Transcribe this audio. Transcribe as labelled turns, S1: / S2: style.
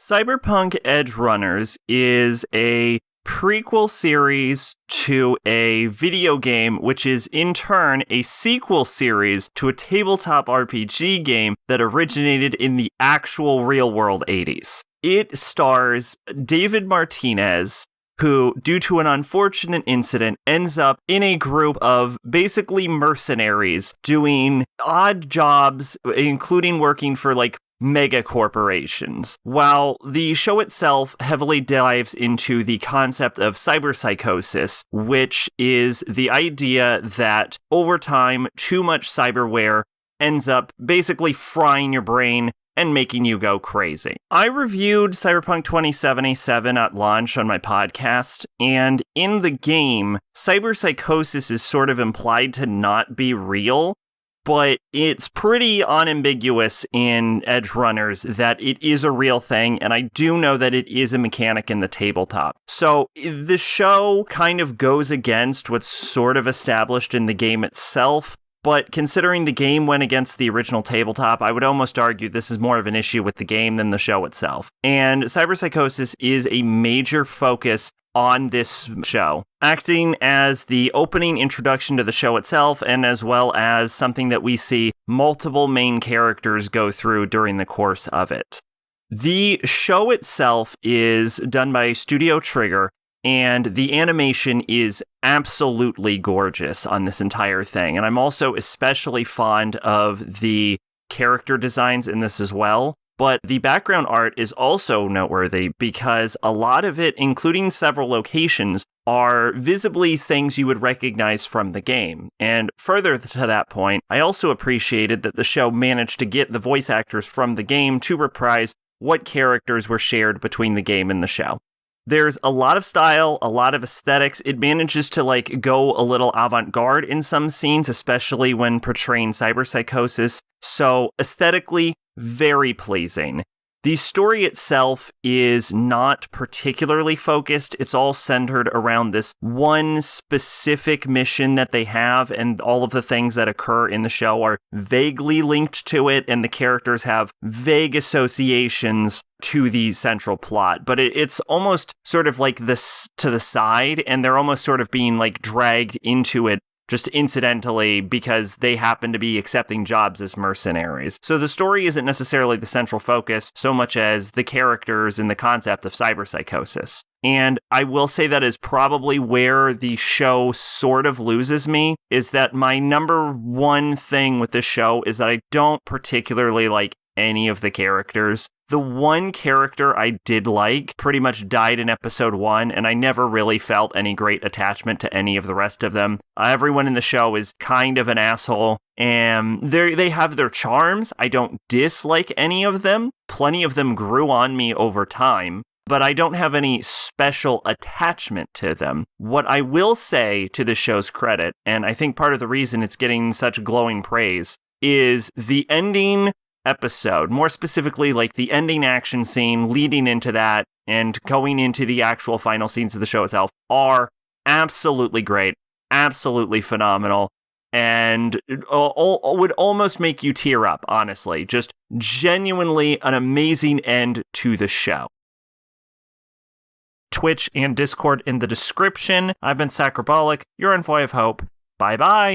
S1: Cyberpunk Edgerunners is a prequel series to a video game, which is in turn a sequel series to a tabletop RPG game that originated in the actual real-world 80s. It stars David Martinez, who, due to an unfortunate incident, ends up in a group of basically mercenaries doing odd jobs, including working for, mega corporations. While the show itself heavily dives into the concept of cyberpsychosis, which is the idea that over time, too much cyberware ends up basically frying your brain and making you go crazy. I reviewed Cyberpunk 2077 at launch on my podcast, and in the game, cyberpsychosis is sort of implied to not be real, but it's pretty unambiguous in Edgerunners that it is a real thing, and I do know that it is a mechanic in the tabletop. So the show kind of goes against what's sort of established in the game itself, but considering the game went against the original tabletop, I would almost argue this is more of an issue with the game than the show itself. And cyberpsychosis is a major focus on this show, acting as the opening introduction to the show itself, and as well as something that we see multiple main characters go through during the course of it. The show itself is done by Studio Trigger, and the animation is absolutely gorgeous on this entire thing. And I'm also especially fond of the character designs in this as well. But the background art is also noteworthy because a lot of it, including several locations, are visibly things you would recognize from the game. And further to that point, I also appreciated that the show managed to get the voice actors from the game to reprise what characters were shared between the game and the show. There's a lot of style, a lot of aesthetics. It manages to go a little avant-garde in some scenes, especially when portraying cyberpsychosis. So aesthetically, very pleasing. The story itself is not particularly focused. It's all centered around this one specific mission that they have, and all of the things that occur in the show are vaguely linked to it, and the characters have vague associations to the central plot. But it's almost sort of like this to the side, and they're almost sort of being dragged into it just incidentally because they happen to be accepting jobs as mercenaries. So the story isn't necessarily the central focus so much as the characters and the concept of cyberpsychosis. And I will say that is probably where the show sort of loses me, is that my number one thing with this show is that I don't particularly like any of the characters. The one character I did like pretty much died in episode 1, and I never really felt any great attachment to any of the rest of them. Everyone in the show is kind of an asshole, and they have their charms. I don't dislike any of them. Plenty of them grew on me over time, but I don't have any special attachment to them. What I will say to the show's credit, and I think part of the reason it's getting such glowing praise, is the ending episode, more specifically the ending action scene leading into that and going into the actual final scenes of the show itself, are absolutely great, absolutely phenomenal, and would almost make you tear up, honestly. Just genuinely an amazing end to the show. Twitch and Discord in the description. I've been Sacrobolic. You're Envoy of Hope. Bye-bye.